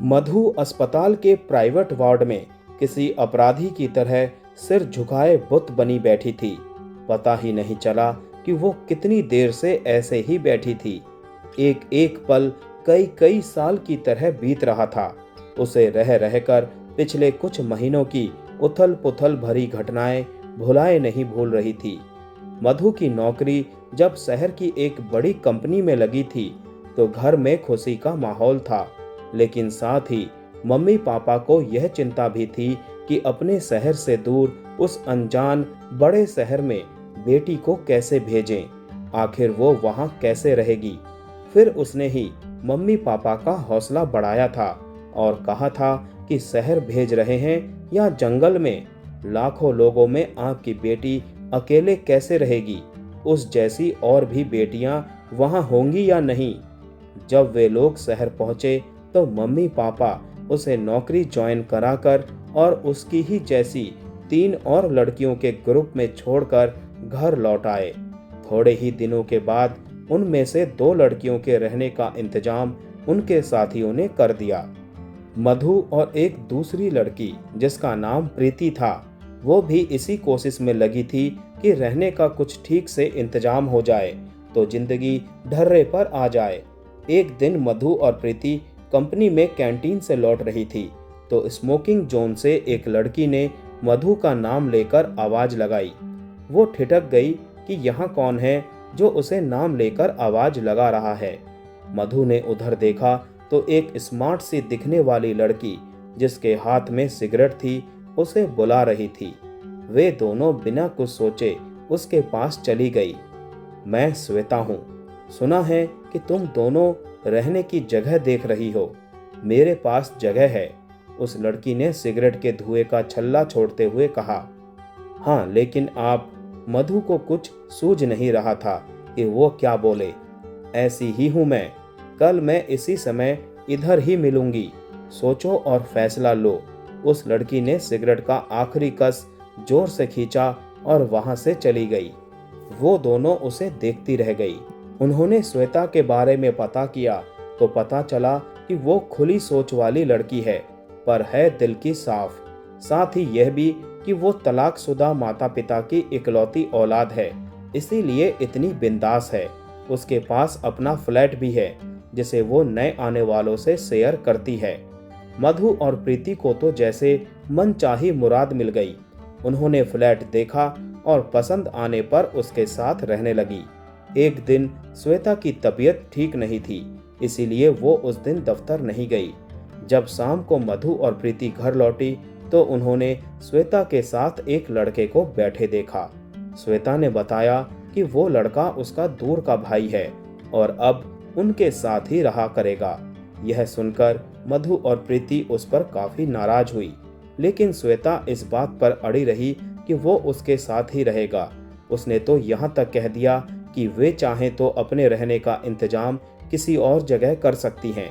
मधु अस्पताल के private ward में किसी अपराधी की तरह सिर झुकाए बुत बनी बैठी थी। पता ही नहीं चला कि वो कितनी देर से ऐसे ही बैठी थी। एक एक पल कई कई साल की तरह बीत रहा था। उसे रह रहकर पिछले कुछ महीनों की उथल पुथल भरी घटनाएं भुलाए नहीं भूल रही थी। मधु की नौकरी जब शहर की एक बड़ी कंपनी में लगी थी तो घर में खुशी का माहौल था, लेकिन साथ ही मम्मी पापा को यह चिंता भी थी कि अपने शहर से दूर उस अनजान बड़े शहर में बेटी को कैसे भेजें। आखिर वो वहां कैसे रहेगी। फिर उसने ही मम्मी पापा का हौसला बढ़ाया था और कहा था कि शहर भेज रहे हैं या जंगल में, लाखों लोगों में आपकी बेटी अकेले कैसे रहेगी। उस जैसी और भी बेटियां वहां होंगी या नहीं। जब वे लोग शहर पहुंचे तो मम्मी पापा उसे नौकरी ज्वाइन कराकर और उसकी ही जैसी 3 और लड़कियों के ग्रुप में छोड़कर घर लौट आए। थोड़े ही दिनों के बाद उनमें से 2 लड़कियों के रहने का इंतजाम उनके साथियों ने कर दिया। मधु और एक दूसरी लड़की जिसका नाम प्रीति था, वो भी इसी कोशिश में लगी थी कि रहने का कुछ ठीक से इंतजाम हो जाए तो जिंदगी ढर्रे पर आ जाए। एक दिन मधु और प्रीति कंपनी में कैंटीन से लौट रही थी तो स्मोकिंग जोन से एक लड़की ने मधु का नाम लेकर आवाज लगाई। वो ठिठक गई कि यहाँ कौन है जो उसे नाम लेकर आवाज लगा रहा है। मधु ने उधर देखा तो एक स्मार्ट सी दिखने वाली लड़की जिसके हाथ में सिगरेट थी उसे बुला रही थी। वे दोनों बिना कुछ सोचे उसके पास चली गई। मैं श्वेता हूँ, सुना है कि तुम दोनों रहने की जगह देख रही हो। मेरे पास जगह है, उस लड़की ने सिगरेट के धुएं का छल्ला छोड़ते हुए कहा। हाँ, लेकिन आप। मधु को कुछ सूझ नहीं रहा था कि वो क्या बोले। ऐसी ही हूं मैं, कल मैं इसी समय इधर ही मिलूंगी, सोचो और फैसला लो। उस लड़की ने सिगरेट का आखिरी कस जोर से खींचा और वहां से चली गई। वो दोनों उसे देखती रह गई। उन्होंने श्वेता के बारे में पता किया तो पता चला कि वो खुली सोच वाली लड़की है, पर है दिल की साफ। साथ ही यह भी कि वो तलाकशुदा माता पिता की इकलौती औलाद है, इसीलिए इतनी बिंदास है। उसके पास अपना फ्लैट भी है जिसे वो नए आने वालों से शेयर करती है। मधु और प्रीति को तो जैसे मनचाही मुराद मिल गई। उन्होंने फ्लैट देखा और पसंद आने पर उसके साथ रहने लगी। एक दिन श्वेता की तबीयत ठीक नहीं थी, इसीलिए वो उस दिन दफ्तर नहीं गई। जब शाम को मधु और प्रीति घर लौटी तो उन्होंने श्वेता के साथ एक लड़के को बैठे देखा। श्वेता ने बताया कि वो लड़का उसका दूर का भाई है और अब उनके साथ ही रहा करेगा। यह सुनकर मधु और प्रीति उस पर काफी नाराज हुई, लेकिन श्वेता इस बात पर अड़ी रही कि वो उसके साथ ही रहेगा। उसने तो यहाँ तक कह दिया कि वे चाहें तो अपने रहने का इंतजाम किसी और जगह कर सकती हैं।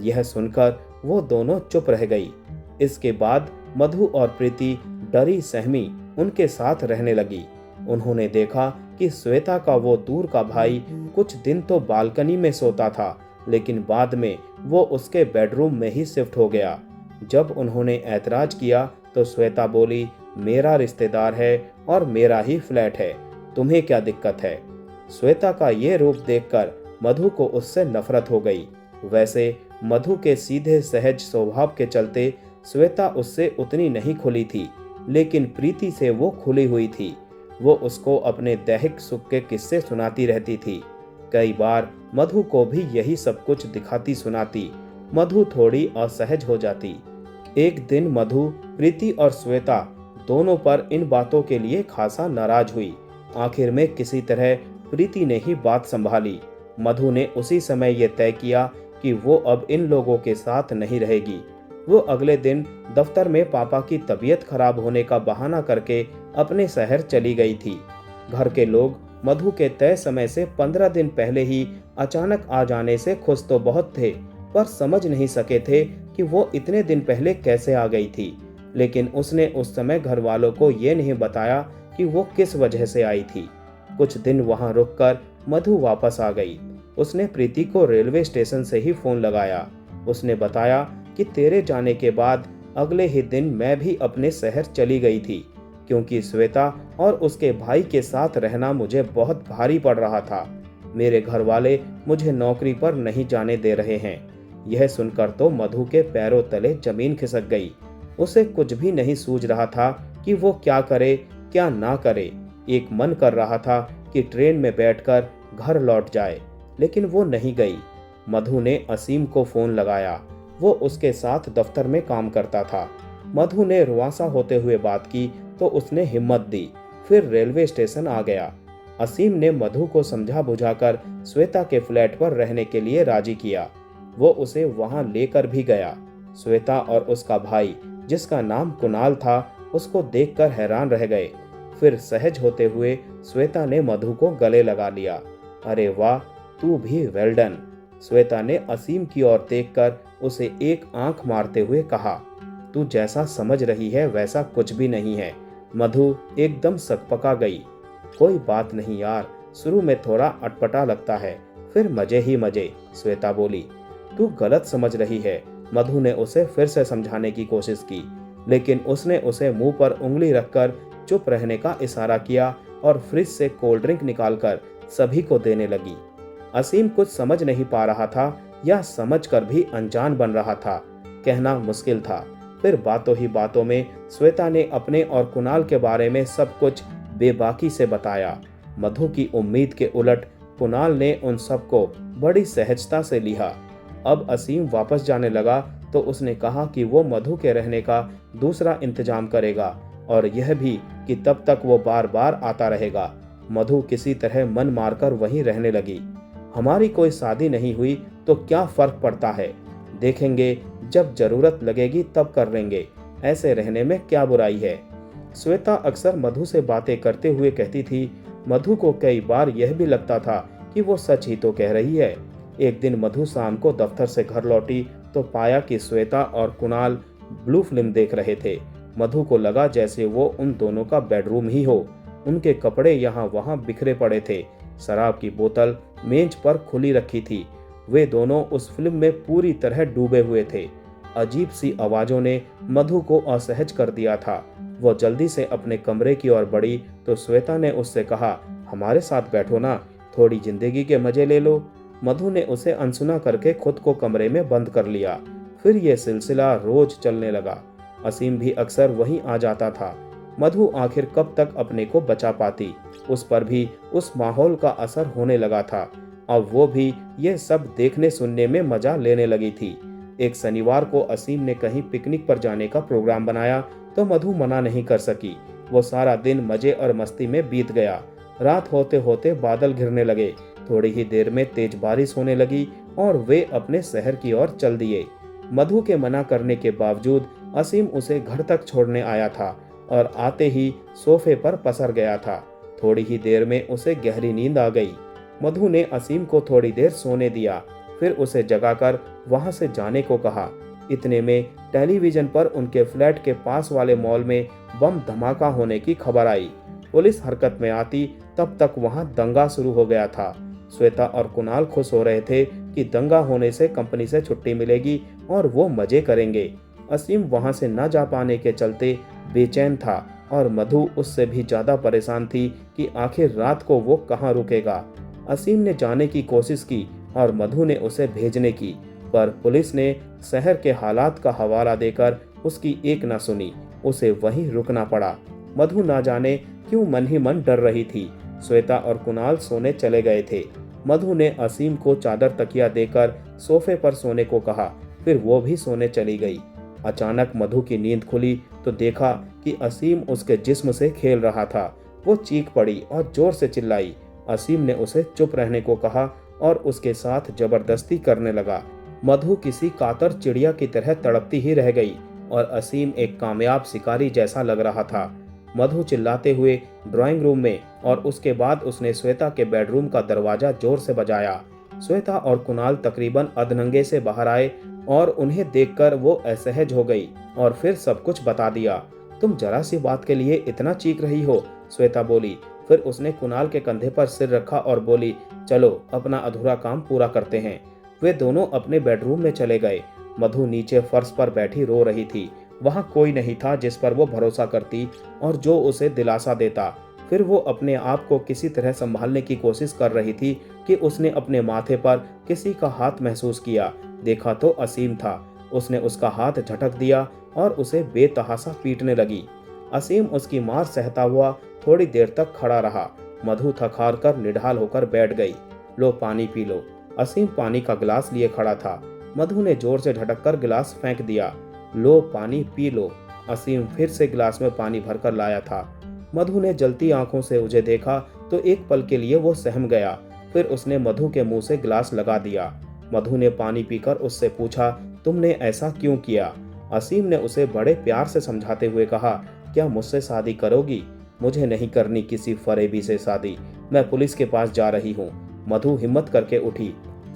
यह सुनकर वो दोनों चुप रह गई। इसके बाद मधु और प्रीति डरी सहमी उनके साथ रहने लगी। उन्होंने देखा कि श्वेता का वो दूर का भाई कुछ दिन तो बालकनी में सोता था, लेकिन बाद में वो उसके बेडरूम में ही शिफ्ट हो गया। जब उन्होंने ऐतराज किया तो श्वेता बोली, मेरा रिश्तेदार है और मेरा ही फ्लैट है, तुम्हें क्या दिक्कत है। श्वेता का ये रूप देखकर मधु को उससे नफरत हो गई। वैसे मधु के सीधे सहज स्वभाव के चलते श्वेता उससे उतनी नहीं खुली थी, लेकिन प्रीति से वो खुली हुई थी। वो उसको अपने दैहिक सुख के किस्से सुनाती रहती थी। कई बार मधु को भी यही सब कुछ दिखाती सुनाती। मधु थोड़ी असहज हो जाती। एक दिन मधु, प्रीति और श्वेता दोनों पर इन बातों के लिए खासा नाराज हुई। आखिर में किसी तरह प्रीति ने ही बात संभाली। मधु ने उसी समय यह तय किया कि वो अब इन लोगों के साथ नहीं रहेगी। वो अगले दिन दफ्तर में पापा की तबीयत खराब होने का बहाना करके अपने शहर चली गई थी। घर के लोग मधु के तय समय से 15 दिन पहले ही अचानक आ जाने से खुश तो बहुत थे, पर समझ नहीं सके थे कि वो इतने दिन पहले कैसे आ गई थी। लेकिन उसने उस समय घर वालों को ये नहीं बताया कि वो किस वजह से आई थी। कुछ दिन वहां रुककर मधु वापस आ गई। उसने प्रीति को रेलवे स्टेशन से ही फोन लगाया। उसने बताया कि तेरे जाने के बाद अगले ही दिन मैं भी अपने शहर चली गई थी, क्योंकि श्वेता और उसके भाई के साथ रहना मुझे बहुत भारी पड़ रहा था। मेरे घर वाले मुझे नौकरी पर नहीं जाने दे रहे हैं। यह सुनकर तो मधु के पैरों तले जमीन खिसक गई। उसे कुछ भी नहीं सूझ रहा था कि वो क्या करे क्या ना करे। एक मन कर रहा था कि ट्रेन में बैठकर घर लौट जाए, लेकिन वो नहीं गई। मधु ने असीम को फोन लगाया। वो उसके साथ दफ्तर में काम करता था। मधु ने रुआंसा होते हुए बात की तो उसने हिम्मत दी। फिर रेलवे स्टेशन आ गया। असीम ने मधु को समझा बुझाकर श्वेता के फ्लैट पर रहने के लिए राजी किया। वो उसे वहां लेकर भी गया। श्वेता और उसका भाई, जिसका नाम कुणाल था, उसको देखकर हैरान रह गए। फिर सहज होते हुए श्वेता ने मधु को गले लगा लिया। अरे वाह, तू भी वेल डन। श्वेता ने असीम की ओर देखकर उसे एक आंख मारते हुए कहा, तू जैसा समझ रही है वैसा कुछ भी नहीं है। मधु एकदम सकपका गई। कोई बात नहीं यार, शुरू में थोड़ा अटपटा लगता है, फिर मजे ही मजे, श्वेता बोली। तू गलत समझ रही है। मधु ने उसे फिर से समझाने की कोशिश की, लेकिन उसने उसे मुंह पर उंगली रखकर चुप रहने का इशारा किया और फ्रिज से कोल्ड ड्रिंक निकालकर सभी को देने लगी। असीम कुछ समझ नहीं पा रहा था या समझकर भी अनजान बन रहा था, कहना मुश्किल था। फिर बातों ही बातों में श्वेता ने अपने और कुणाल के बारे में सब कुछ बेबाकी से बताया। मधु की उम्मीद के उलट कुणाल ने उन सबको बड़ी सहजता से लिया। अब असीम वापस जाने लगा तो उसने कहा कि वो मधु के रहने का दूसरा इंतजाम करेगा और यह भी कि तब तक वो बार बार आता रहेगा। मधु किसी तरह मन मारकर वहीं रहने लगी। हमारी कोई शादी नहीं हुई तो क्या फर्क पड़ता है, देखेंगे, जब जरूरत लगेगी तब कर लेंगे, ऐसे रहने में क्या बुराई है। श्वेता अक्सर मधु से बातें करते हुए कहती थी। मधु को कई बार यह भी लगता था कि वो सच ही तो कह रही है। एक दिन मधु शाम को दफ्तर से घर लौटी तो पाया कि श्वेता और कुणाल ब्लू फिल्म देख रहे थे। मधु को लगा जैसे वो उन दोनों का बेडरूम ही हो। उनके कपड़े यहाँ वहाँ बिखरे पड़े थे। शराब की बोतल मेज पर खुली रखी थी। वे दोनों उस फिल्म में पूरी तरह डूबे हुए थे। अजीब सी आवाजों ने मधु को असहज कर दिया था। वो जल्दी से अपने कमरे की ओर बढ़ी तो श्वेता ने उससे कहा, हमारे साथ बैठो ना, थोड़ी जिंदगी के मजे ले लो। मधु ने उसे अनसुना करके खुद को कमरे में बंद कर लिया। फिर यह सिलसिला रोज चलने लगा। असीम भी अक्सर वहीं आ जाता था। मधु आखिर कब तक अपने को बचा पाती। उस पर भी उस माहौल का असर होने लगा था। अब वो भी ये सब देखने सुनने में मजा लेने लगी थी। एक शनिवार को असीम ने कहीं पिकनिक पर जाने का प्रोग्राम बनाया तो मधु मना नहीं कर सकी। वो सारा दिन मजे और मस्ती में बीत गया। रात होते होते बादल घिरने लगे। थोड़ी ही देर में तेज बारिश होने लगी और वे अपने शहर की ओर चल दिए। मधु के मना करने के बावजूद असीम उसे घर तक छोड़ने आया था और आते ही सोफे पर पसर गया था। थोड़ी ही देर में उसे गहरी नींद आ गई। मधु ने असीम को थोड़ी देर सोने दिया, फिर उसे जगाकर वहां से जाने को कहा। इतने में टेलीविजन पर उनके फ्लैट के पास वाले मॉल में बम धमाका होने की खबर आई। पुलिस हरकत में आती तब तक वहां दंगा शुरू हो गया था। श्वेता और कुणाल खुश हो रहे थे कि दंगा होने से कंपनी से छुट्टी मिलेगी और वो मजे करेंगे। असीम वहां से न जा पाने के चलते बेचैन था और मधु उससे भी ज्यादा परेशान थी कि आखिर रात को वो कहाँ रुकेगा। असीम ने जाने की कोशिश की और मधु ने उसे भेजने की, पर पुलिस ने शहर के हालात का हवाला देकर उसकी एक न सुनी। उसे वहीं रुकना पड़ा। मधु ना जाने क्यों मन ही मन डर रही थी। श्वेता और कुणाल सोने चले गए थे। मधु ने असीम को चादर तकिया देकर सोफे पर सोने को कहा, फिर वो भी सोने चली गई। अचानक मधु की नींद खुली तो देखा कि असीम उसके जिस्म से खेल रहा था। वो चीख पड़ी और जोर से चिल्लाई। असीम ने उसे चुप रहने को कहा और उसके साथ जबरदस्ती करने लगा। मधु किसी कातर चिड़िया की तरह तड़पती ही रह गई और असीम एक कामयाब शिकारी जैसा लग रहा था। मधु चिल्लाते हुए ड्राइंग रूम में और उसके बाद उसने श्वेता के बेडरूम का दरवाजा जोर से बजाया। श्वेता और कुणाल तकरीबन अधनंगे से बाहर आए और उन्हें देखकर वो असहज हो गई और फिर सब कुछ बता दिया। तुम जरा सी बात के लिए इतना चीख रही हो, श्वेता बोली। फिर उसने कुणाल के कंधे पर सिर रखा और बोली, चलो अपना अधूरा काम पूरा करते हैं। वे दोनों अपने बेडरूम में चले गए। मधु नीचे फर्श पर बैठी रो रही थी। वहां कोई नहीं था जिस पर वो भरोसा करती और जो उसे दिलासा देता। फिर वो अपने आप को किसी तरह संभालने की कोशिश कर रही थी कि उसने अपने माथे पर किसी का हाथ महसूस किया। देखा तो असीम था। उसने उसका हाथ झटक दिया और उसे बेतहासा पीटने लगी। असीम उसकी मार सहता हुआ थोड़ी देर तक खड़ा रहा। मधु थक हार कर निढाल होकर बैठ गई। लो पानी पी लो। असीम पानी का गिलास लिए खड़ा था। मधु ने जोर से झटक कर गिलास फेंक दिया। लो पानी पी लो। असीम फिर से गिलास में पानी भरकर लाया था। मधु ने जलती आंखों से उसे देखा तो एक पल के लिए वो सहम गया। फिर उसने मधु के मुंह से गिलास लगा दिया। मधु ने पानी पीकर उससे पूछा, तुमने ऐसा क्यों किया? असीम ने उसे बड़े प्यार से समझाते हुए कहा, क्या मुझसे शादी करोगी? मुझे नहीं करनी किसी फरेबी से शादी। मैं पुलिस के पास जा रही हूँ। मधु हिम्मत करके उठी।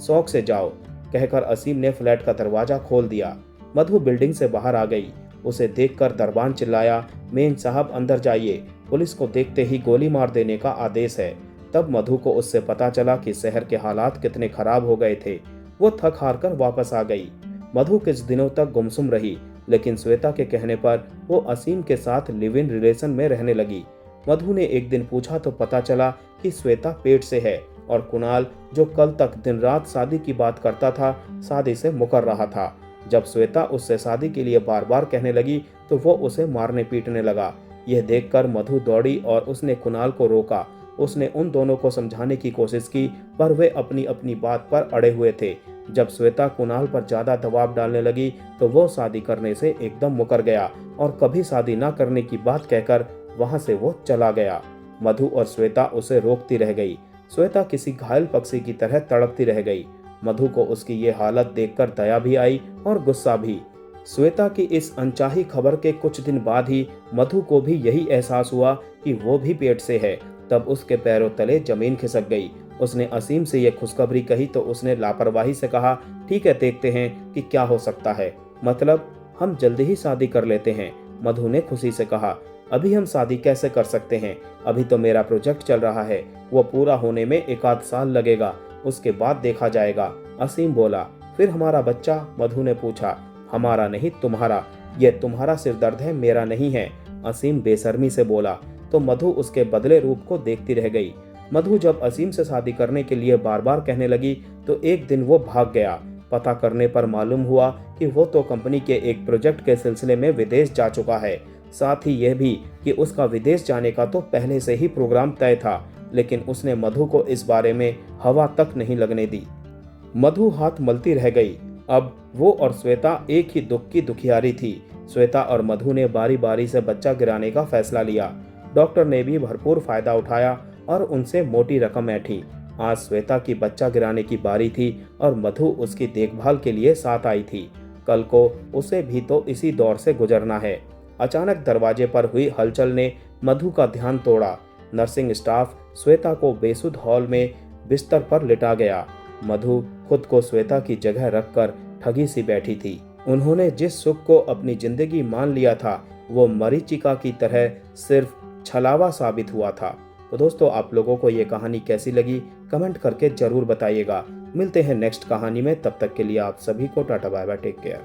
शौक से जाओ, कहकर असीम ने फ्लैट का दरवाजा खोल दिया। मधु बिल्डिंग से बाहर आ गई। उसे देखकर दरबान चिल्लाया, मेम साहब अंदर जाइए, पुलिस को देखते ही गोली मार देने का आदेश है। तब मधु को उससे पता चला कि शहर के हालात कितने खराब हो गए थे। वो थक हार कर वापस आ गई। मधु कुछ दिनों तक गुमसुम रही, लेकिन श्वेता के कहने पर वो असीम के साथ लिव इन रिलेशन में रहने लगी। मधु ने एक दिन पूछा तो पता चला कि श्वेता पेट से है और कुणाल, जो कल तक दिन रात शादी की बात करता था, शादी से मुकर रहा था। जब श्वेता उससे शादी के लिए बार बार कहने लगी तो वो उसे मारने पीटने लगा। यह देखकर मधु दौड़ी और उसने कुणाल को रोका। उसने उन दोनों को समझाने की कोशिश की, पर वे अपनी अपनी बात पर अड़े हुए थे। जब श्वेता कुणाल पर ज्यादा दबाव डालने लगी तो वो शादी करने से एकदम मुकर गया और कभी शादी न करने की बात कहकर वहां से वो चला गया। मधु और श्वेता उसे रोकती रह गई। श्वेता किसी घायल पक्षी की तरह तड़पती रह गई। मधु को उसकी ये हालत देखकर दया भी आई और गुस्सा भी। श्वेता की इस अनचाही खबर के कुछ दिन बाद ही मधु को भी यही एहसास हुआ कि वो भी पेट से है। तब उसके पैरों तले जमीन खिसक गई। उसने असीम से यह खुशखबरी कही तो उसने लापरवाही से कहा, ठीक है, देखते हैं कि क्या हो सकता है। मतलब हम जल्दी ही शादी कर लेते हैं। मधु ने खुशी से कहा, अभी हम शादी कैसे कर सकते हैं? अभी तो मेरा प्रोजेक्ट चल रहा है। वो पूरा होने में 1 आध साल लगेगा, उसके बाद देखा जाएगा। असीम बोला, फिर हमारा बच्चा? मधु ने पूछा। हमारा नहीं, तुम्हारा। ये तुम्हारा सिरदर्द है, मेरा नहीं है, असीम बेशर्मी से बोला। तो मधु उसके बदले रूप को देखती रह गई। मधु जब असीम से शादी करने के लिए बार बार कहने लगी तो एक दिन वो भाग गया। पता करने पर मालूम हुआ कि वो तो कंपनी के एक प्रोजेक्ट के सिलसिले में विदेश जा चुका है। साथ ही यह भी कि उसका विदेश जाने का तो पहले से ही प्रोग्राम तय था, लेकिन उसने मधु को इस बारे में हवा तक नहीं लगने दी। मधु हाथ मलती रह गई। अब वो और श्वेता एक ही दुख की दुखियारी थी। श्वेता और मधु ने बारी बारी से बच्चा गिराने का फैसला लिया। डॉक्टर ने भी भरपूर फायदा उठाया और उनसे मोटी रकम ऐंठी। आज श्वेता की बच्चा गिराने की बारी थी और मधु उसकी देखभाल के लिए साथ आई थी। कल को उसे भी तो इसी दौर से गुजरना है। अचानक दरवाजे पर हुई हलचल ने मधु का ध्यान तोड़ा। नर्सिंग स्टाफ श्वेता को बेसुध हॉल में बिस्तर पर लिटा गया। मधु खुद को श्वेता की जगह रखकर ठगी सी बैठी थी। उन्होंने जिस सुख को अपनी जिंदगी मान लिया था वो मरीचिका की तरह सिर्फ छलावा साबित हुआ था। तो दोस्तों, आप लोगों को ये कहानी कैसी लगी कमेंट करके जरूर बताइएगा। मिलते हैं नेक्स्ट कहानी में, तब तक के लिए आप सभी को tata bye bye, take care.